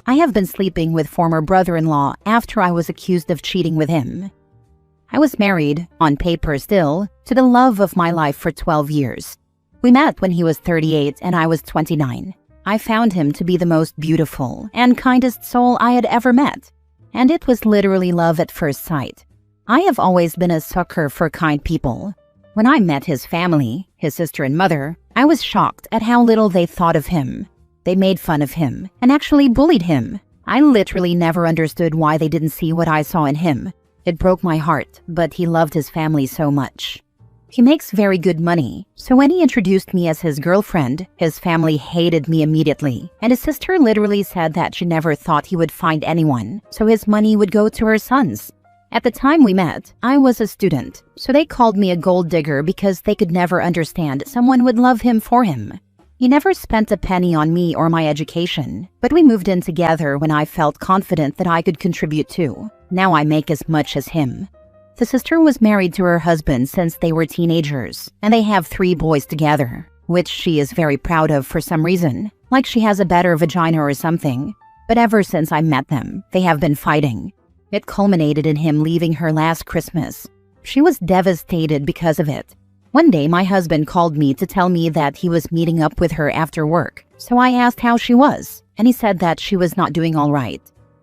I have been sleeping with former brother-in-law after I was accused of cheating with him. I was married, on paper still, to the love of my life for 12 years. We met when he was 38 and I was 29. I found him to be the most beautiful and kindest soul I had ever met. And it was literally love at first sight. I have always been a sucker for kind people. When I met his family, his sister and mother, I was shocked at how little they thought of him. They made fun of him and actually bullied him. I literally never understood why they didn't see what I saw in him. It broke my heart, but he loved his family so much. He makes very good money, so when he introduced me as his girlfriend, his family hated me immediately, and his sister literally said that she never thought he would find anyone, so his money would go to her sons. At the time we met, I was a student, so they called me a gold digger because they could never understand someone would love him for him. He never spent a penny on me or my education, but we moved in together when I felt confident that I could contribute too. Now I make as much as him. The sister was married to her husband since they were teenagers, and they have 3 boys together, which she is very proud of for some reason, like she has a better vagina or something. But ever since I met them, they have been fighting. It culminated in him leaving her last Christmas. She was devastated because of it. One day, my husband called me to tell me that he was meeting up with her after work, so I asked how she was, and he said that she was not doing all right.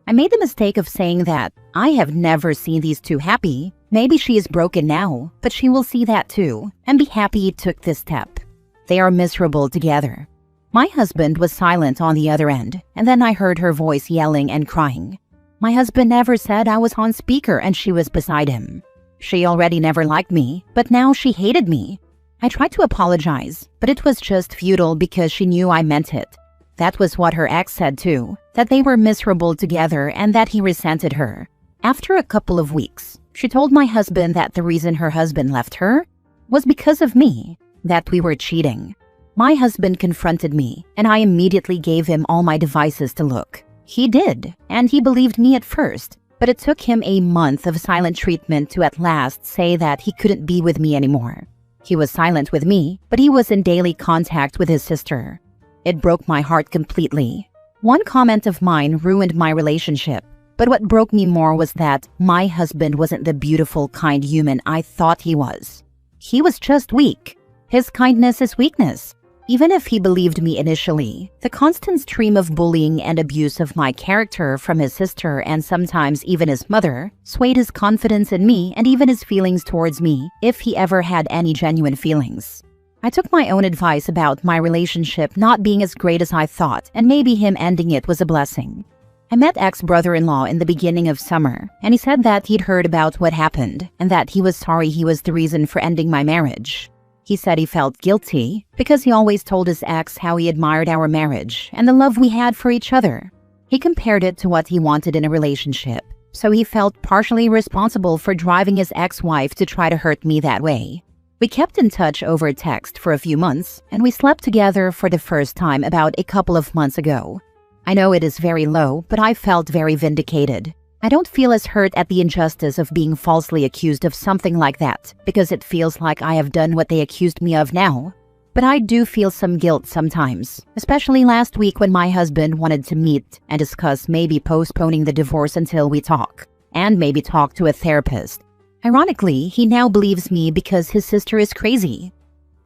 I made the mistake of saying that I have never seen these two happy. Maybe she is broken now, but she will see that too, and be happy he took this step. They are miserable together. My husband was silent on the other end, and then I heard her voice yelling and crying. My husband never said I was on speaker and she was beside him. She already never liked me, but now she hated me. I tried to apologize, but it was just futile because she knew I meant it. That was what her ex said too, that they were miserable together and that he resented her. After a couple of weeks, she told my husband that the reason her husband left her was because of me, that we were cheating. My husband confronted me, and I immediately gave him all my devices to look. He did, and he believed me at first, but it took him a month of silent treatment to at last say that he couldn't be with me anymore. He was silent with me, but he was in daily contact with his sister. It broke my heart completely. One comment of mine ruined my relationship, but what broke me more was that my husband wasn't the beautiful, kind human I thought he was. He was just weak. His kindness is weakness. Even if he believed me initially, the constant stream of bullying and abuse of my character from his sister and sometimes even his mother swayed his confidence in me and even his feelings towards me, if he ever had any genuine feelings. I took my own advice about my relationship not being as great as I thought, and maybe him ending it was a blessing. I met ex-brother-in-law in the beginning of summer, and he said that he'd heard about what happened and that he was sorry he was the reason for ending my marriage. He said he felt guilty because he always told his ex how he admired our marriage and the love we had for each other. He compared it to what he wanted in a relationship, so he felt partially responsible for driving his ex-wife to try to hurt me that way. We kept in touch over text for a few months, and we slept together for the first time about a couple of months ago. I know it is very low, but I felt very vindicated. I don't feel as hurt at the injustice of being falsely accused of something like that, because it feels like I have done what they accused me of now. But I do feel some guilt sometimes, especially last week when my husband wanted to meet and discuss maybe postponing the divorce until we talk, and maybe talk to a therapist. Ironically, he now believes me because his sister is crazy.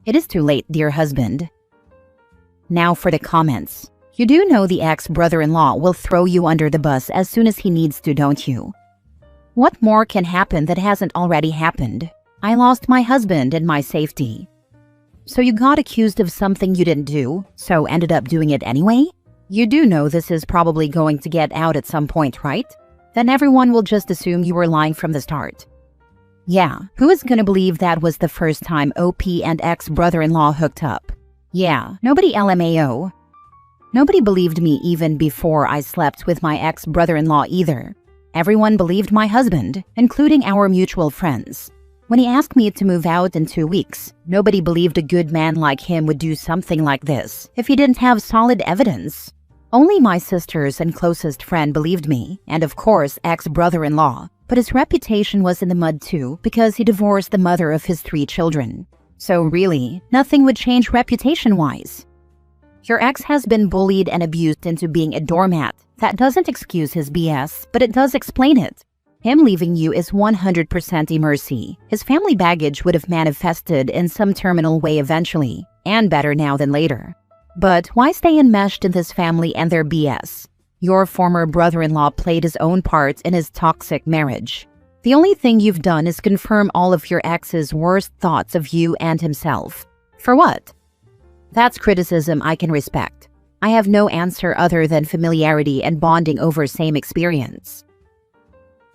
It is too late, dear husband. Now for the comments. You do know the ex-brother-in-law will throw you under the bus as soon as he needs to, don't you? What more can happen that hasn't already happened? I lost my husband and my safety. So you got accused of something you didn't do, so ended up doing it anyway? You do know this is probably going to get out at some point, right? Then everyone will just assume you were lying from the start. Yeah, who is gonna believe that was the first time OP and ex-brother-in-law hooked up? Yeah, nobody LMAO. Nobody believed me even before I slept with my ex-brother-in-law either. Everyone believed my husband, including our mutual friends. When he asked me to move out in 2 weeks, nobody believed a good man like him would do something like this if he didn't have solid evidence. Only my sisters and closest friend believed me, and of course ex-brother-in-law, but his reputation was in the mud too because he divorced the mother of his 3 children. So really, nothing would change reputation-wise. Your ex has been bullied and abused into being a doormat, That doesn't excuse his BS, but it does explain it. Him leaving you is 100% a mercy. His family baggage would have manifested in some terminal way eventually, and better now than later. But why stay enmeshed in this family and their BS? Your former brother-in-law played his own part in his toxic marriage. The only thing you've done is confirm all of your ex's worst thoughts of you and himself. For what? That's criticism I can respect. I have no answer other than familiarity and bonding over same experience.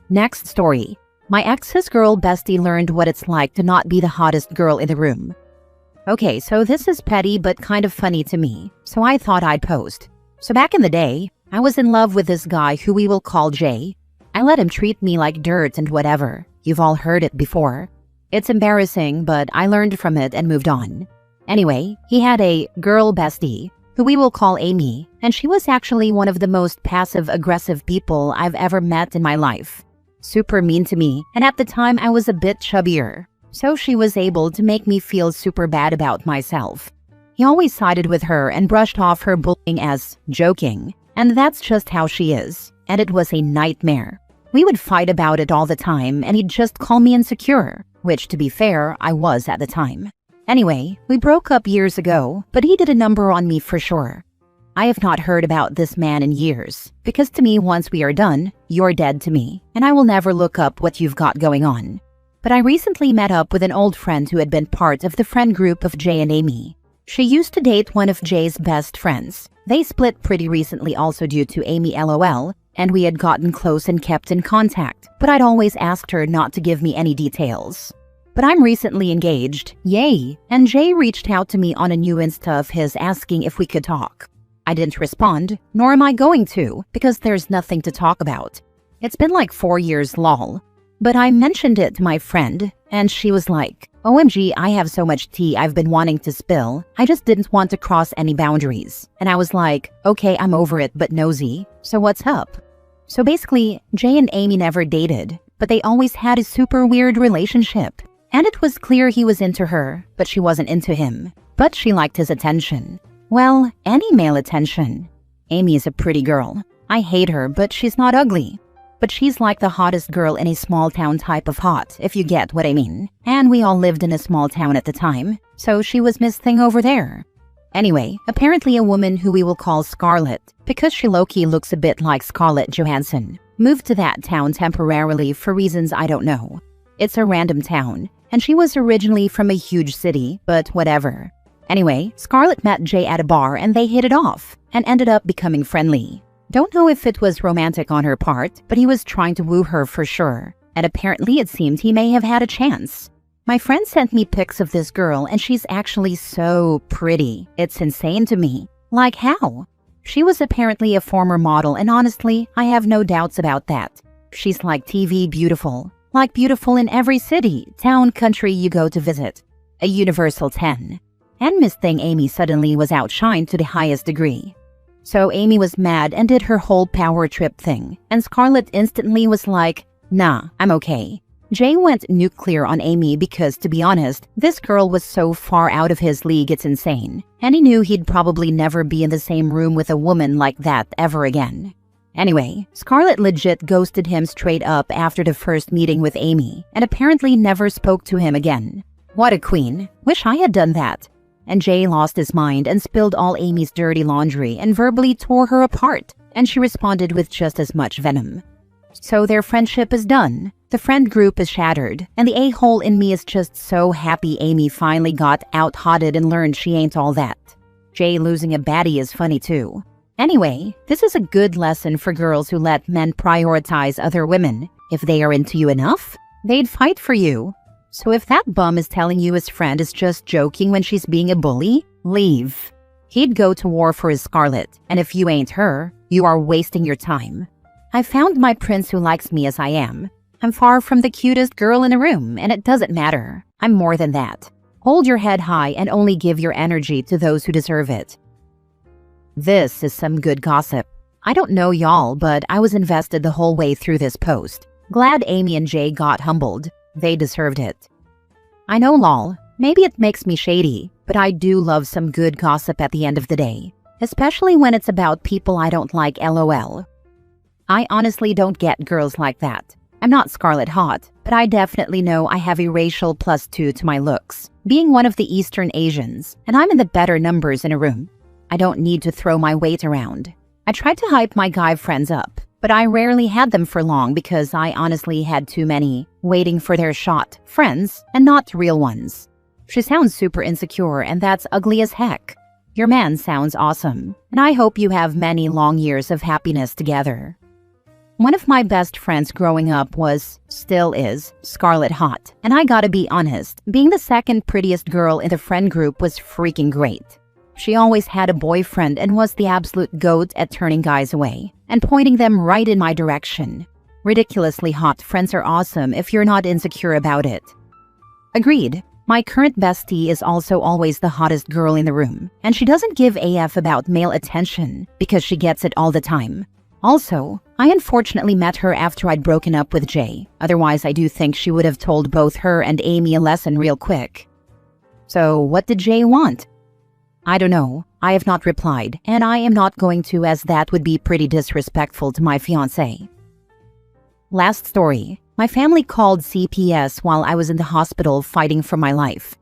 Next story. My ex's girl bestie learned what it's like to not be the hottest girl in the room. Okay, so this is petty but kind of funny to me, so I thought I'd post. So back in the day, I was in love with this guy who we will call Jay. I let him treat me like dirt and whatever. You've all heard it before. It's embarrassing, but I learned from it and moved on. Anyway, he had a girl bestie, who we will call Amy, and she was actually one of the most passive-aggressive people I've ever met in my life. Super mean to me, and at the time I was a bit chubbier, so she was able to make me feel super bad about myself. He always sided with her and brushed off her bullying as joking, and that's just how she is, and it was a nightmare. We would fight about it all the time, and he'd just call me insecure, which, to be fair, I was at the time. Anyway, we broke up years ago, but he did a number on me for sure. I have not heard about this man in years, because to me, once we are done, you're dead to me, and I will never look up what you've got going on. But I recently met up with an old friend who had been part of the friend group of Jay and Amy. She used to date one of Jay's best friends. They split pretty recently also due to Amy LOL, and we had gotten close and kept in contact, but I'd always asked her not to give me any details. But I'm recently engaged, yay, and Jay reached out to me on a new Insta of his asking if we could talk. I didn't respond, nor am I going to, because there's nothing to talk about. It's been like 4 years lol. But I mentioned it to my friend, and she was like, OMG, I have so much tea I've been wanting to spill, I just didn't want to cross any boundaries. And I was like, okay, I'm over it but nosy, so what's up? So basically, Jay and Amy never dated, but they always had a super weird relationship. And it was clear he was into her, but she wasn't into him. But she liked his attention. Well, any male attention. Amy is a pretty girl. I hate her, but she's not ugly. But she's like the hottest girl in a small town type of hot, if you get what I mean. And we all lived in a small town at the time, so she was Miss Thing over there. Anyway, apparently a woman who we will call Scarlett, because she low-key looks a bit like Scarlett Johansson, moved to that town temporarily for reasons I don't know. It's a random town, and she was originally from a huge city, but whatever. Anyway, Scarlett met Jay at a bar and they hit it off, and ended up becoming friendly. Don't know if it was romantic on her part, but he was trying to woo her for sure, and apparently it seemed he may have had a chance. My friend sent me pics of this girl and she's actually so pretty. It's insane to me. Like how? She was apparently a former model and honestly, I have no doubts about that. She's like TV beautiful. Like beautiful in every city, town, country you go to visit. A universal 10. And Miss Thing Amy suddenly was outshined to the highest degree. So Amy was mad and did her whole power trip thing, and Scarlett instantly was like, nah, I'm okay. Jay went nuclear on Amy because, to be honest, this girl was so far out of his league it's insane, and he knew he'd probably never be in the same room with a woman like that ever again. Anyway, Scarlett legit ghosted him straight up after the first meeting with Amy, and apparently never spoke to him again. What a queen. Wish I had done that. And Jay lost his mind and spilled all Amy's dirty laundry and verbally tore her apart, and she responded with just as much venom. So their friendship is done. The friend group is shattered, and the a-hole in me is just so happy Amy finally got out-hotted and learned she ain't all that. Jay losing a baddie is funny too. Anyway, this is a good lesson for girls who let men prioritize other women. If they are into you enough, they'd fight for you. So if that bum is telling you his friend is just joking when she's being a bully, leave. He'd go to war for his Scarlett, and if you ain't her, you are wasting your time. I found my prince who likes me as I am. I'm far from the cutest girl in the room, and it doesn't matter. I'm more than that. Hold your head high and only give your energy to those who deserve it. This is some good gossip. I don't know y'all, but I was invested the whole way through this post. Glad Amy and Jay got humbled. They deserved it. I know lol, maybe it makes me shady, but I do love some good gossip at the end of the day. Especially when it's about people I don't like lol. I honestly don't get girls like that. I'm not Scarlet hot, but I definitely know I have a racial +2 to my looks, being one of the Eastern Asians, and I'm in the better numbers in a room. I don't need to throw my weight around. I tried to hype my guy friends up, but I rarely had them for long because I honestly had too many waiting for their shot friends and not real ones. She sounds super insecure, and that's ugly as heck. Your man sounds awesome, and I hope you have many long years of happiness together. One of my best friends growing up still is, Scarlet hot, and I gotta be honest, being the second prettiest girl in the friend group was freaking great. She always had a boyfriend and was the absolute goat at turning guys away and pointing them right in my direction. Ridiculously hot friends are awesome if you're not insecure about it. Agreed. My current bestie is also always the hottest girl in the room, and she doesn't give AF about male attention because she gets it all the time. Also, I unfortunately met her after I'd broken up with Jay. Otherwise, I do think she would have told both her and Amy a lesson real quick. So, what did Jay want? I don't know. I have not replied, and I am not going to, as that would be pretty disrespectful to my fiancé. Last story. My family called CPS while I was in the hospital fighting for my life.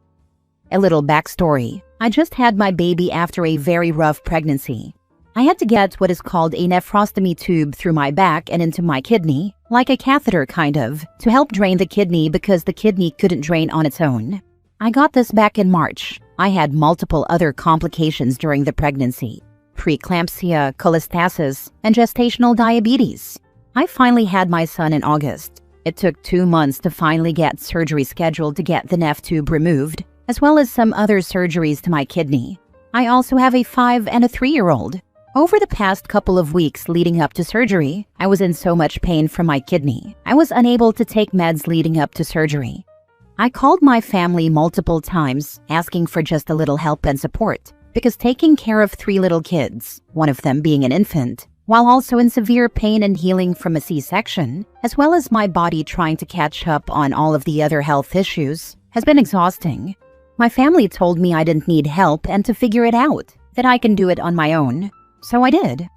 A little backstory. I just had my baby after a very rough pregnancy. I had to get what is called a nephrostomy tube through my back and into my kidney, like a catheter kind of, to help drain the kidney because the kidney couldn't drain on its own. I got this back in March. I had multiple other complications during the pregnancy: preeclampsia, cholestasis, and gestational diabetes. I finally had my son in August. It took 2 months to finally get surgery scheduled to get the neph tube removed, as well as some other surgeries to my kidney. I also have a 5 and a 3-year-old. Over the past couple of weeks leading up to surgery, I was in so much pain from my kidney. I was unable to take meds leading up to surgery. I called my family multiple times, asking for just a little help and support, because taking care of 3 little kids, one of them being an infant, while also in severe pain and healing from a C-section, as well as my body trying to catch up on all of the other health issues, has been exhausting. My family told me I didn't need help and to figure it out, that I can do it on my own. So I did.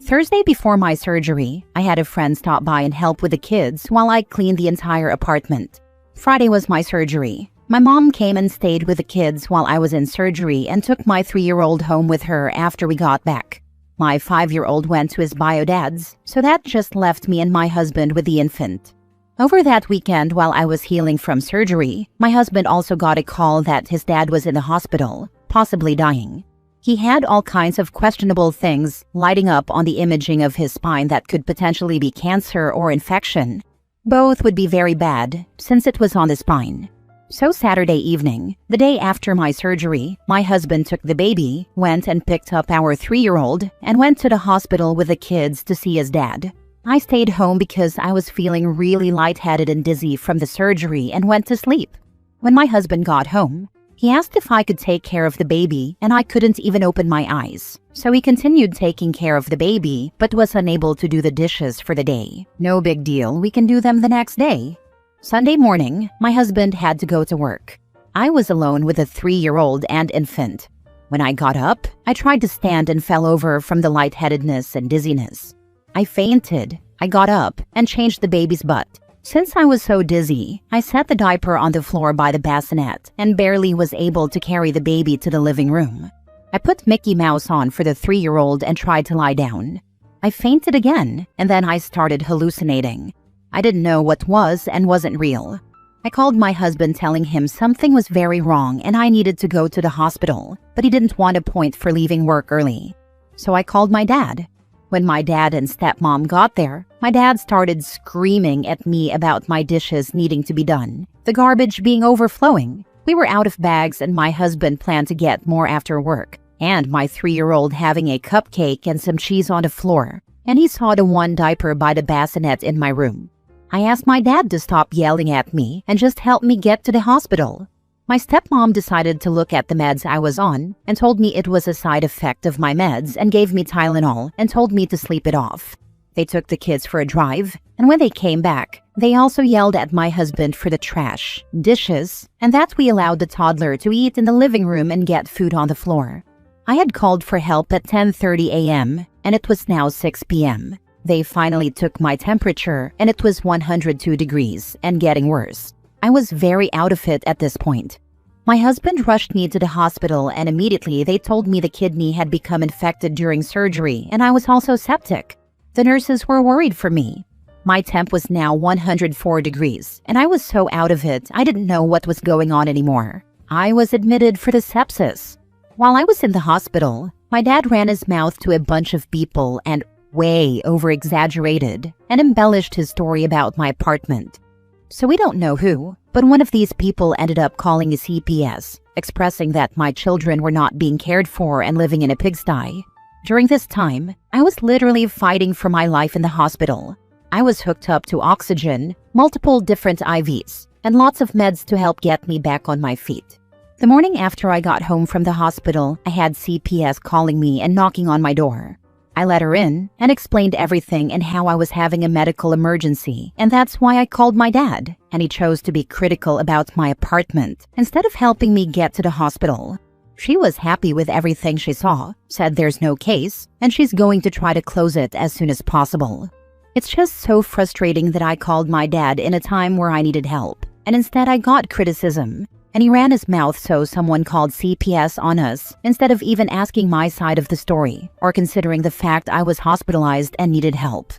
Thursday before my surgery, I had a friend stop by and help with the kids while I cleaned the entire apartment. Friday was my surgery. My mom came and stayed with the kids while I was in surgery and took my 3-year-old home with her after we got back. My 5-year-old went to his bio dad's, so that just left me and my husband with the infant. Over that weekend while I was healing from surgery, my husband also got a call that his dad was in the hospital, possibly dying. He had all kinds of questionable things lighting up on the imaging of his spine that could potentially be cancer or infection. Both would be very bad, since it was on the spine. So Saturday evening, the day after my surgery, my husband took the baby, went and picked up our 3-year-old, and went to the hospital with the kids to see his dad. I stayed home because I was feeling really lightheaded and dizzy from the surgery and went to sleep. When my husband got home, he asked if I could take care of the baby, and I couldn't even open my eyes. So he continued taking care of the baby, but was unable to do the dishes for the day. No big deal, we can do them the next day. Sunday morning, my husband had to go to work. I was alone with a 3-year-old and infant. When I got up, I tried to stand and fell over from the lightheadedness and dizziness. I fainted. I got up and changed the baby's butt. Since I was so dizzy, I set the diaper on the floor by the bassinet and barely was able to carry the baby to the living room. I put Mickey Mouse on for the 3-year-old and tried to lie down. I fainted again, and then I started hallucinating. I didn't know what was and wasn't real. I called my husband telling him something was very wrong and I needed to go to the hospital, but he didn't want a point for leaving work early. So I called my dad. When my dad and stepmom got there, my dad started screaming at me about my dishes needing to be done, the garbage being overflowing. We were out of bags and my husband planned to get more after work, and my 3-year-old having a cupcake and some cheese on the floor, and he saw the one diaper by the bassinet in my room. I asked my dad to stop yelling at me and just help me get to the hospital. My stepmom decided to look at the meds I was on and told me it was a side effect of my meds and gave me Tylenol and told me to sleep it off. They took the kids for a drive, and when they came back, they also yelled at my husband for the trash, dishes, and that we allowed the toddler to eat in the living room and get food on the floor. I had called for help at 10:30 a.m., and it was now 6 p.m. They finally took my temperature and it was 102 degrees and getting worse. I was very out of it at this point. My husband rushed me to the hospital and immediately they told me the kidney had become infected during surgery and I was also septic. The nurses were worried for me. My temp was now 104 degrees and I was so out of it I didn't know what was going on anymore. I was admitted for the sepsis. While I was in the hospital, my dad ran his mouth to a bunch of people and way over-exaggerated and embellished his story about my apartment. So we don't know who, but one of these people ended up calling his CPS, expressing that my children were not being cared for and living in a pigsty. During this time, I was literally fighting for my life in the hospital. I was hooked up to oxygen, multiple different IVs, and lots of meds to help get me back on my feet. The morning after I got home from the hospital, I had CPS calling me and knocking on my door. I let her in and explained everything and how I was having a medical emergency, and that's why I called my dad, and he chose to be critical about my apartment instead of helping me get to the hospital. She was happy with everything she saw, said there's no case, and she's going to try to close it as soon as possible. It's just so frustrating that I called my dad in a time where I needed help, and instead I got criticism. And he ran his mouth so someone called CPS on us instead of even asking my side of the story or considering the fact I was hospitalized and needed help.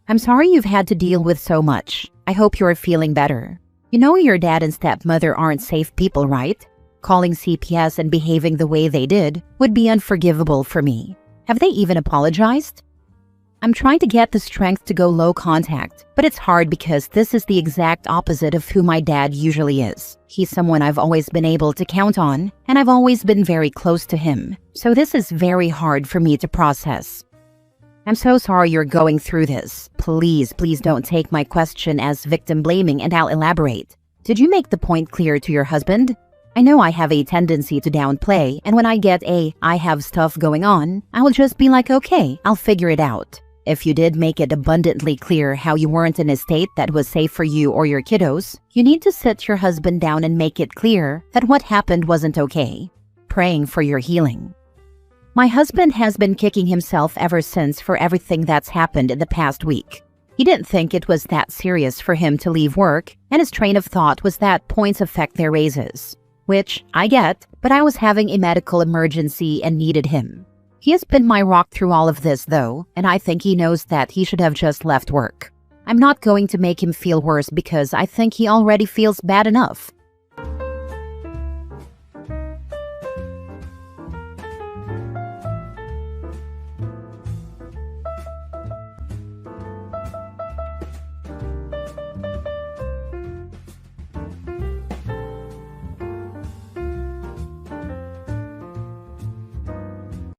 I'm sorry you've had to deal with so much. I hope you're feeling better. You know your dad and stepmother aren't safe people, right? Calling CPS and behaving the way they did would be unforgivable for me. Have they even apologized? I'm trying to get the strength to go low contact, but it's hard because this is the exact opposite of who my dad usually is. He's someone I've always been able to count on, and I've always been very close to him. So this is very hard for me to process. I'm so sorry you're going through this. Please don't take my question as victim blaming and I'll elaborate. Did you make the point clear to your husband? I know I have a tendency to downplay, and when I get I have stuff going on, I will just be like, okay, I'll figure it out. If you did make it abundantly clear how you weren't in a state that was safe for you or your kiddos, you need to sit your husband down and make it clear that what happened wasn't okay. Praying for your healing. My husband has been kicking himself ever since for everything that's happened in the past week. He didn't think it was that serious for him to leave work, and his train of thought was that points affect their raises. Which I get, but I was having a medical emergency and needed him. He has been my rock through all of this though, and I think he knows that he should have just left work. I'm not going to make him feel worse because I think he already feels bad enough.